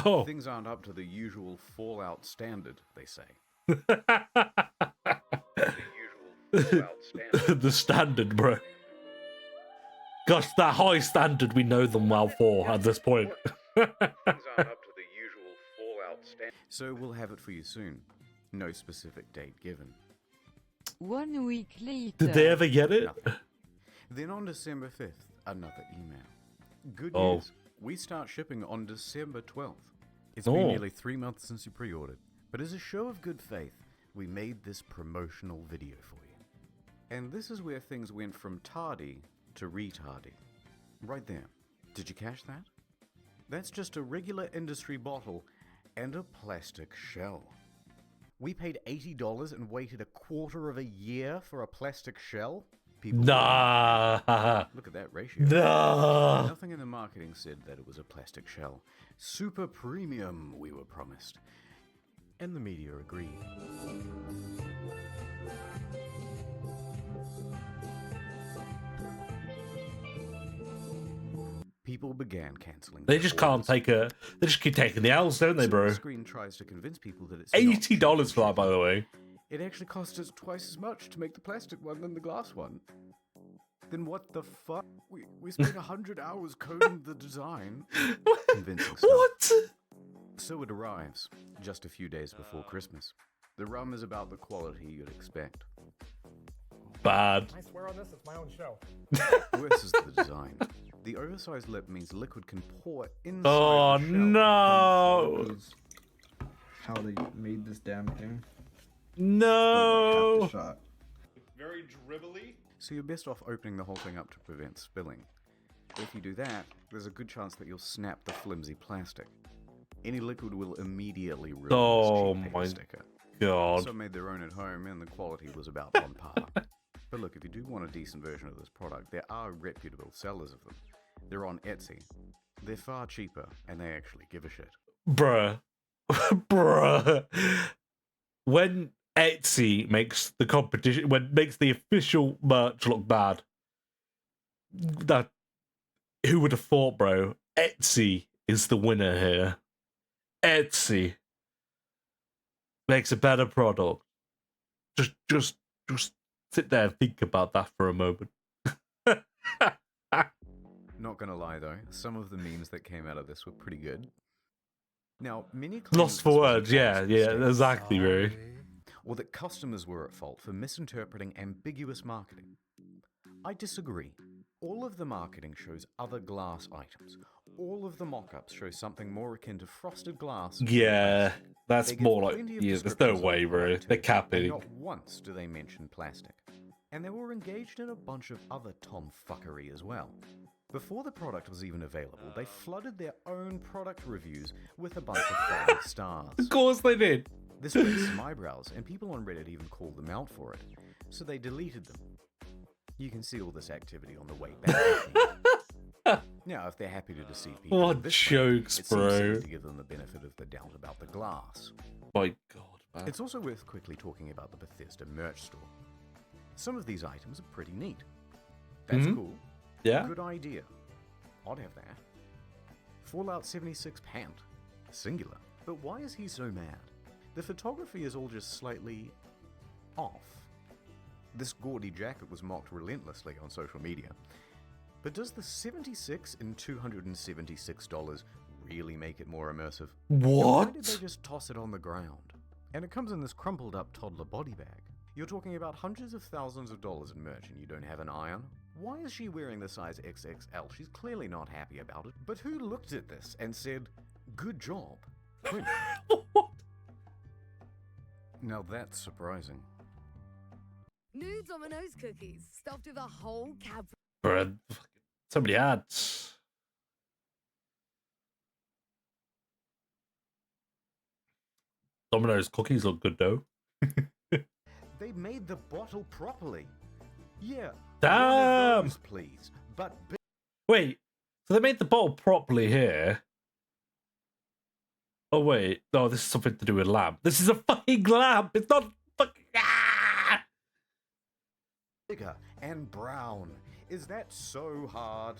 Speaker 1: Oh.
Speaker 2: Things aren't up to the usual Fallout standard, they say.
Speaker 1: The standard, bro. Gosh, that high standard we know them well for at this point.
Speaker 2: So we'll have it for you soon. No specific date given.
Speaker 10: 1 week later.
Speaker 1: Did they ever get it?
Speaker 2: Nothing. Then on December 5th, another email. Good
Speaker 1: Oh.
Speaker 2: news. We start shipping on December 12th. It's been nearly 3 months since you pre-ordered, but as a show of good faith, we made this promotional video for you. And this is where things went from tardy to retardy. Right there. Did you catch that? That's just a regular industry bottle and a plastic shell. We paid $80 and waited a quarter of a year for a plastic shell? People
Speaker 1: Nah.
Speaker 2: Look at that ratio.
Speaker 1: Nah.
Speaker 2: Nothing in the marketing said that it was a plastic shell. Super premium, we were promised. And the media agreed. People began canceling.
Speaker 1: They
Speaker 2: their
Speaker 1: just can't
Speaker 2: orders.
Speaker 1: take a. They just keep taking the L's, don't they, bro?
Speaker 2: Screen tries to convince people that it's
Speaker 1: $80 for that, by the way.
Speaker 2: It actually cost us twice as much to make the plastic one than the glass one. Then what the fuck? We spent 100 hours coding the design. Convincing stuff.
Speaker 1: What?
Speaker 2: So it arrives, just a few days before Christmas. The rum is about the quality you'd expect.
Speaker 1: Bad.
Speaker 13: I swear on this, it's my own show.
Speaker 2: Worse is the design. The oversized lip means liquid can pour inside
Speaker 1: Oh,
Speaker 2: the shell.
Speaker 1: no.
Speaker 14: How they made this damn thing.
Speaker 1: No.
Speaker 14: Shot.
Speaker 9: Very dribbly.
Speaker 2: So you're best off opening the whole thing up to prevent spilling. If you do that, there's a good chance that you'll snap the flimsy plastic. Any liquid will immediately ruin
Speaker 1: Oh
Speaker 2: this cheap
Speaker 1: my
Speaker 2: paper sticker.
Speaker 1: God.
Speaker 2: Some made their own at home and the quality was about on par. But look, if you do want a decent version of this product, there are reputable sellers of them. They're on Etsy. They're far cheaper and they actually give a shit.
Speaker 1: Bruh. Bruh. When Etsy makes the competition, when it makes the official merch look bad, that who would have thought, bro? Etsy is the winner here. Etsy makes a better product. Just sit there and think about that for a moment.
Speaker 2: Not gonna lie though, some of the memes that came out of this were pretty good. Now, many claim
Speaker 1: Lost
Speaker 2: that
Speaker 1: for
Speaker 2: this was
Speaker 1: words,
Speaker 2: an
Speaker 1: yeah,
Speaker 2: honest
Speaker 1: yeah,
Speaker 2: mistake.
Speaker 1: exactly, bro.
Speaker 2: Or that customers were at fault for misinterpreting ambiguous marketing. I disagree. All of the marketing shows other glass items. All of the mock-ups show something more akin to frosted glass.
Speaker 1: Yeah, that's
Speaker 2: They give
Speaker 1: more like,
Speaker 2: plenty of
Speaker 1: yeah, there's no
Speaker 2: descriptions of
Speaker 1: way,
Speaker 2: the
Speaker 1: bro.
Speaker 2: product
Speaker 1: They're
Speaker 2: too, and
Speaker 1: capping.
Speaker 2: not once do they mention plastic. And they were engaged in a bunch of other tomfuckery as well. Before the product was even available, they flooded their own product reviews with a bunch of 5 stars.
Speaker 1: Of course they did.
Speaker 2: This raised some eyebrows, and people on Reddit even called them out for it, so they deleted them. You can see all this activity on the way back. Now, if they're happy to deceive people,
Speaker 1: What
Speaker 2: this way,
Speaker 1: jokes,
Speaker 2: it seems silly
Speaker 1: bro.
Speaker 2: to give them the benefit of the doubt about the glass.
Speaker 1: My God, man.
Speaker 2: It's also worth quickly talking about the Bethesda merch store. Some of these items are pretty neat. That's cool.
Speaker 1: Yeah.
Speaker 2: Good idea. I'd have that. Fallout 76 pant. Singular. But why is he so mad? The photography is all just slightly off. This gaudy jacket was mocked relentlessly on social media. But does the 76 and $276 really make it more immersive?
Speaker 1: What?
Speaker 2: Why did they just toss it on the ground? And it comes in this crumpled up toddler body bag. You're talking about hundreds of thousands of dollars in merch and you don't have an eye on? Why is she wearing the size XXL? She's clearly not happy about it. But who looked at this and said, good job?
Speaker 1: What?
Speaker 2: Now that's surprising.
Speaker 13: New Domino's cookies stuffed with a whole cab.
Speaker 1: Bro, so many ads. Domino's cookies look good though.
Speaker 2: They made the bottle properly. Yeah.
Speaker 1: Damn.
Speaker 2: Those, please. But
Speaker 1: Wait, so they made the bottle properly here. Oh wait, no, this is something to do with lamp. This is a fucking lamp. It's not fucking. Ah!
Speaker 2: bigger and brown. Is that so hard?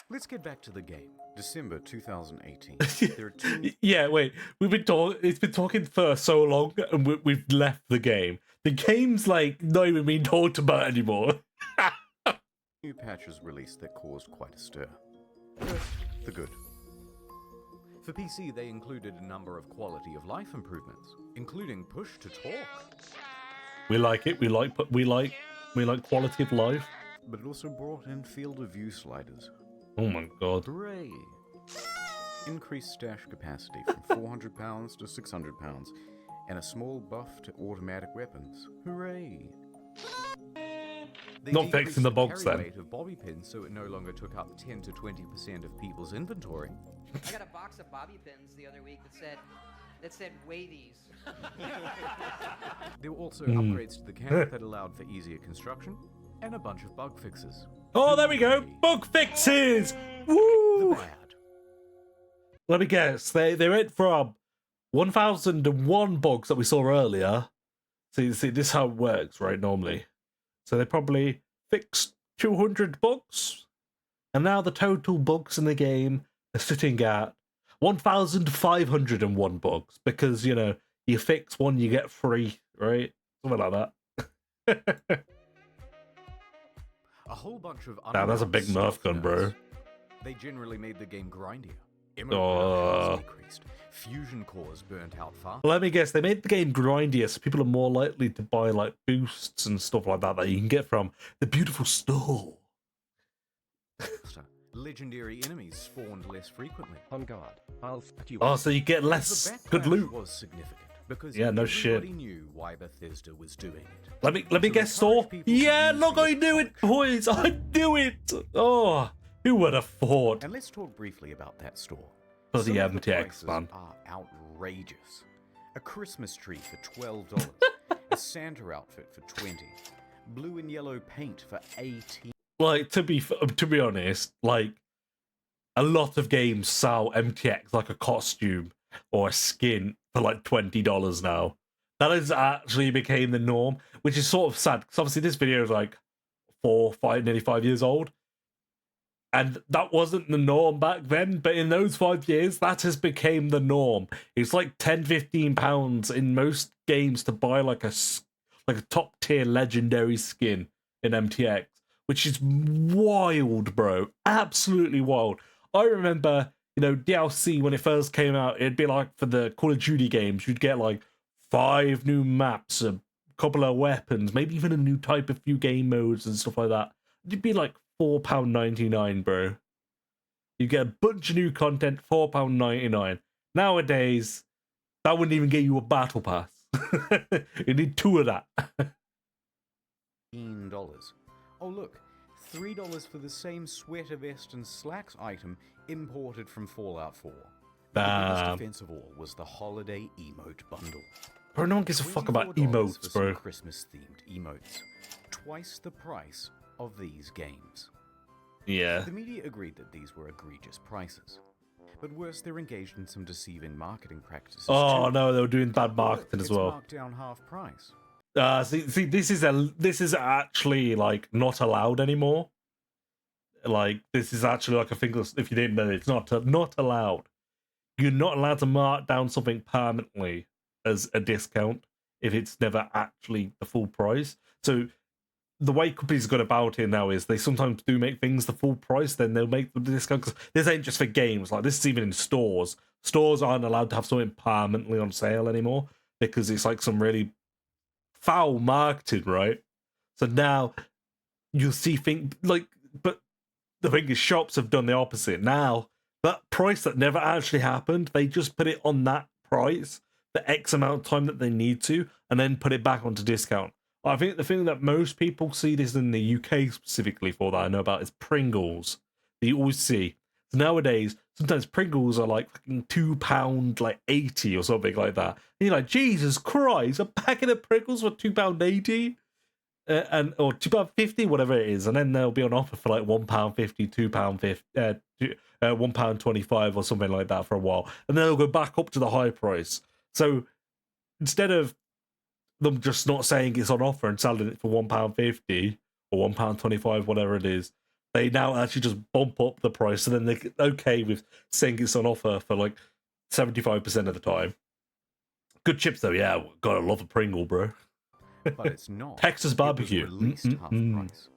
Speaker 2: Let's get back to the game. December 2018. There are two.
Speaker 1: Yeah, wait. We've been talking. It's been talking for so long, and we've left the game. The game's like not even being talked about anymore.
Speaker 2: New patches released that caused quite a stir. First, the good. For PC, they included a number of quality of life improvements, including push to talk.
Speaker 1: We like it. We like quality of life.
Speaker 2: But it also brought in field of view sliders.
Speaker 1: Oh my God.
Speaker 2: Hooray! Increased stash capacity from 400 pounds to 600 pounds, and a small buff to automatic weapons. Hooray! They
Speaker 1: Not fixing the bugs
Speaker 2: carry
Speaker 1: then.
Speaker 2: weight of bobby pins so it no longer took up 10 to 20% of people's inventory.
Speaker 3: I got a box of bobby pins the other week that said weigh these.
Speaker 2: There were also upgrades to the camp that allowed for easier construction, and a bunch of bug fixes.
Speaker 1: Oh, there we go. Bug fixes. Woo!
Speaker 2: The bad.
Speaker 1: Let me guess. They went from 1001 bugs that we saw earlier. See, this is how it works, right? Normally, so they probably fixed 200 bugs, and now the total bugs in the game are sitting at 1,501 bugs because you fix one, you get free, right? Something like that.
Speaker 2: A whole bunch of
Speaker 1: Damn, that's a big Nerf gun, bro.
Speaker 2: They generally made the game grindier.
Speaker 1: Oh.
Speaker 2: Decreased. Fusion cores burnt out fast.
Speaker 1: Let me guess, they made the game grindier so people are more likely to buy like boosts and stuff like that you can get from the beautiful store.
Speaker 2: Legendary enemies spawned less frequently.
Speaker 4: On guard, I'll f*** you.
Speaker 1: Oh, so you get less
Speaker 2: The
Speaker 1: good
Speaker 2: backlash
Speaker 1: loot.
Speaker 2: was significant because
Speaker 1: Yeah, no shit.
Speaker 2: everybody knew why Bethesda was doing it.
Speaker 1: Let me
Speaker 2: So
Speaker 1: guess,
Speaker 2: they
Speaker 1: Saw.
Speaker 2: encouraged people to
Speaker 1: Yeah,
Speaker 2: use
Speaker 1: look,
Speaker 2: the
Speaker 1: I knew it, boys. I knew it. Oh, who would have thought?
Speaker 2: And let's talk briefly about that store.
Speaker 1: Bloody
Speaker 2: Some of the
Speaker 1: MTX,
Speaker 2: prices
Speaker 1: man.
Speaker 2: are outrageous. A Christmas tree for $12, a Santa outfit for $20, blue and yellow paint for $18.
Speaker 1: Like to be honest, like a lot of games sell MTX like a costume or a skin for like $20 now. That has actually became the norm, which is sort of sad because obviously this video is like nearly 5 years old. And that wasn't the norm back then, but in those 5 years, that has become the norm. It's like £10-15 in most games to buy like a top tier legendary skin in MTX, which is wild, bro. Absolutely wild. I remember, DLC when it first came out, it'd be like for the Call of Duty games, you'd get like 5 new maps, a couple of weapons, maybe even a new type of few game modes and stuff like that. It'd be like £4.99, bro. You get a bunch of new content, £4.99. Nowadays, that wouldn't even get you a battle pass. You need 2 of that.
Speaker 2: $15. Oh look, $3 for the same sweater vest and slacks item imported from Fallout 4. The biggest defense of all was the holiday emote bundle.
Speaker 1: Bro, no one gives a fuck about emotes,
Speaker 2: for
Speaker 1: bro.
Speaker 2: some Christmas-themed emotes. Twice the price of these games.
Speaker 1: Yeah.
Speaker 2: The media agreed that these were egregious prices. But worse, they're engaged in some deceiving marketing practices.
Speaker 1: Oh
Speaker 2: too.
Speaker 1: no, they were doing bad marketing as
Speaker 2: It's
Speaker 1: well.
Speaker 2: marked down half price.
Speaker 1: See, this is actually like not allowed anymore. Like this is actually like a thing. If you didn't know, it's not allowed. You're not allowed to mark down something permanently as a discount if it's never actually the full price. So the way companies got about it now is they sometimes do make things the full price, then they'll make the discount. Because this ain't just for games. Like this is even in stores. Stores aren't allowed to have something permanently on sale anymore because it's like some really foul marketing, right? So now you'll see things like, but the thing is, shops have done the opposite. Now that price that never actually happened, they just put it on that price for X amount of time that they need to, and then put it back onto discount. I think the thing that most people see this in the UK specifically for that I know about is Pringles. That you always see. So nowadays, sometimes Pringles are like fucking £2, like 80 or something like that. And you're like, Jesus Christ, a packet of Pringles for £2.80? And or £2.50, whatever it is, and then they'll be on offer for like £1.50, £2.50, £1.25 or something like that for a while, and then they'll go back up to the high price. So instead of them just not saying it's on offer and selling it for £1.50 or £1.25, whatever it is, they now actually just bump up the price, and then they're okay with saying it's on offer for like 75% of the time. Good chips though, yeah. Gotta love a Pringle, bro.
Speaker 2: But it's not.
Speaker 1: Texas barbecue.
Speaker 2: It was released half price.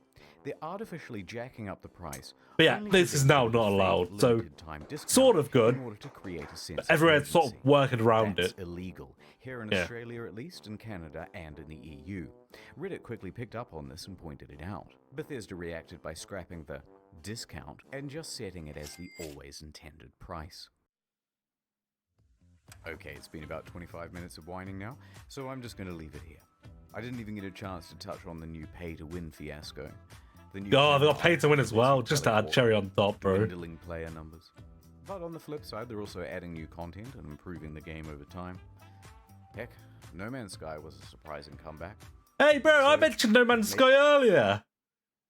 Speaker 2: They're artificially jacking up the price.
Speaker 1: But yeah,
Speaker 2: only
Speaker 1: this
Speaker 2: to
Speaker 1: is
Speaker 2: then
Speaker 1: now
Speaker 2: give a
Speaker 1: not
Speaker 2: fake
Speaker 1: allowed. So
Speaker 2: limited time discount
Speaker 1: sort of good.
Speaker 2: in order to create a sense
Speaker 1: But everyone's
Speaker 2: of
Speaker 1: sort of
Speaker 2: urgency.
Speaker 1: working around
Speaker 2: That's
Speaker 1: it.
Speaker 2: illegal here in
Speaker 1: Yeah.
Speaker 2: Australia, at least, in Canada, and in the EU. Reddit quickly picked up on this and pointed it out. Bethesda reacted by scrapping the discount and just setting it as the always intended price. Okay, it's been about 25 minutes of whining now, so I'm just going to leave it here. I didn't even get a chance to touch on the new pay-to-win fiasco. The new
Speaker 1: Oh, they got
Speaker 2: campaign
Speaker 1: paid to win as well,
Speaker 2: basically
Speaker 1: just to add
Speaker 2: teleport
Speaker 1: cherry on top, bro.
Speaker 2: dwindling player numbers. But on the flip side, they're also adding new content and improving the game over time. Heck, No Man's Sky was a surprising comeback.
Speaker 1: Hey, bro, I mentioned No Man's Sky earlier.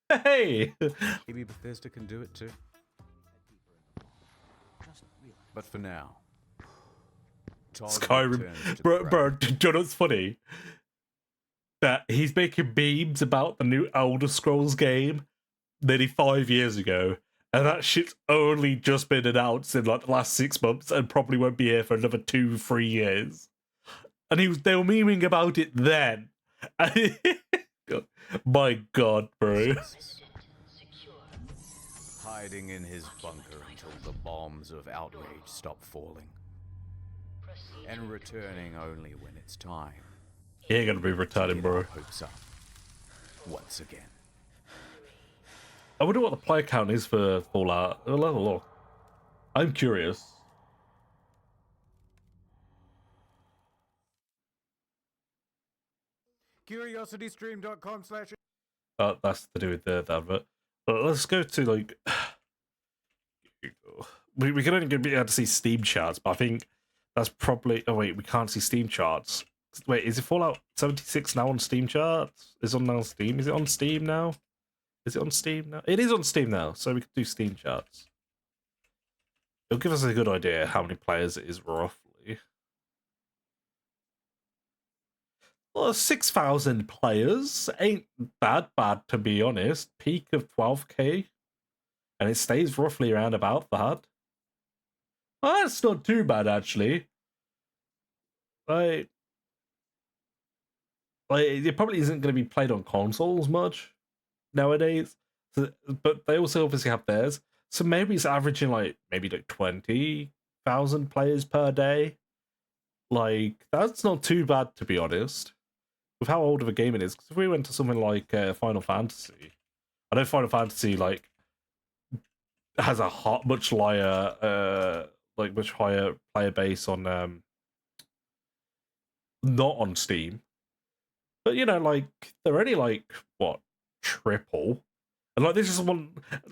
Speaker 1: Hey.
Speaker 2: Maybe Bethesda can do it too. But for now,
Speaker 1: Skyrim. Bro, do you know what's funny? That he's making memes about the new Elder Scrolls game nearly 5 years ago, and that shit's only just been announced in like the last 6 months and probably won't be here for another 2-3 years. And they were memeing about it then. My God, bro.
Speaker 2: hiding in his bunker until the bombs of outrage stop falling, and returning only when it's time.
Speaker 1: He ain't gonna be returning, bro.
Speaker 2: Hopes up once again.
Speaker 1: I wonder what the player count is for Fallout. I'll have a look. I'm curious.
Speaker 2: CuriosityStream.com/.
Speaker 1: That's to do with the advert. But let's go to like. We can only be able to see Steam charts, but I think that's probably. Oh wait, we can't see Steam charts. Wait, is it Fallout 76 now on Steam charts? Is it on Steam? Is it on Steam now? Is it on Steam now? It is on Steam now, so we can do Steam charts. It'll give us a good idea how many players it is roughly. Well, 6,000 players ain't bad to be honest. Peak of 12k, and it stays roughly around about that. Well, that's not too bad actually. Like it probably isn't going to be played on consoles much nowadays. So, but they also obviously have theirs. So maybe it's averaging like 20,000 players per day. Like that's not too bad to be honest. With how old of a game it is. Because if we went to something like Final Fantasy I know Final Fantasy like has a much higher much higher player base on not on Steam. But you know, like they're only like what, triple, and like this is one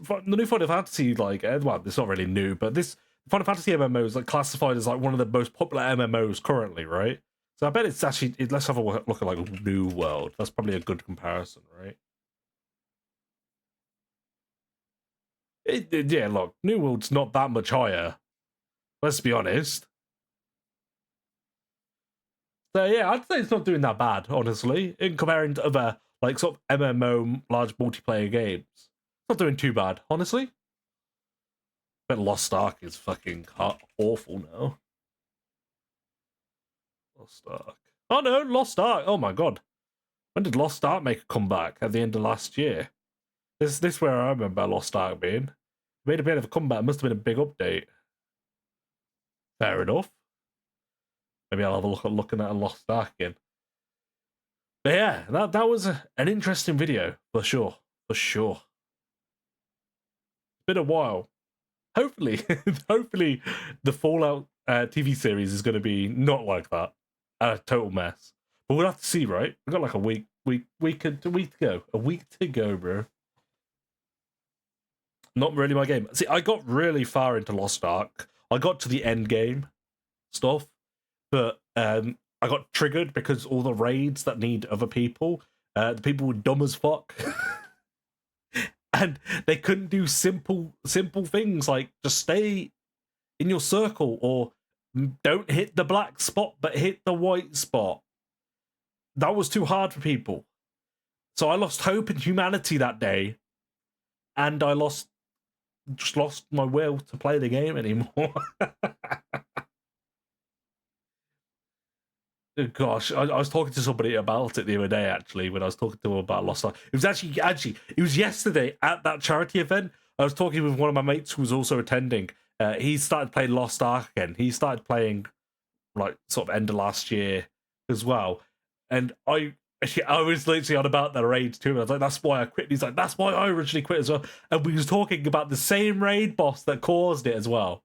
Speaker 1: the new Final Fantasy well, it's not really new, but this Final Fantasy MMO is like classified as like one of the most popular MMOs currently, right? So I bet it's actually let's have a look at like New World. That's probably a good comparison, right? Yeah, look, New World's not that much higher. Let's be honest. So yeah, I'd say it's not doing that bad, honestly, in comparing to other like sort of MMO large multiplayer games. It's not doing too bad, honestly. But Lost Ark is fucking awful now. Lost Ark. Oh no, Lost Ark. Oh my god. When did Lost Ark make a comeback? At the end of last year. This where I remember Lost Ark being. It made a bit of a comeback. It must have been a big update. Fair enough. Maybe I'll have a look at looking at a Lost Ark again. But yeah, that was an interesting video for sure. For sure. It's been a while. Hopefully, hopefully the Fallout TV series is going to be not like that. A total mess. But we'll have to see, right? We've got like a week to go, bro. Not really my game. See, I got really far into Lost Ark. I got to the end game stuff, but I got triggered because all the raids that need other people, the people were dumb as fuck. And they couldn't do simple things like just stay in your circle or don't hit the black spot but hit the white spot. That was too hard for people. So I lost hope in humanity that day, and I just lost my will to play the game anymore. Gosh, I was talking to somebody about it the other day, actually, when I was talking to them about Lost Ark. It was actually, it was yesterday at that charity event. I was talking with one of my mates who was also attending. He started playing Lost Ark again. He started playing, like, sort of end of last year as well. And I was literally on about the raid too. I was like, that's why I quit. He's like, that's why I originally quit as well. And we was talking about the same raid boss that caused it as well.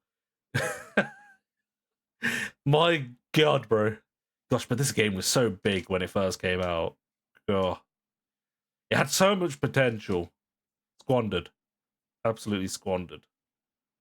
Speaker 1: My God, bro. Gosh, but this game was so big when it first came out. Oh. It had so much potential. Squandered. Absolutely squandered.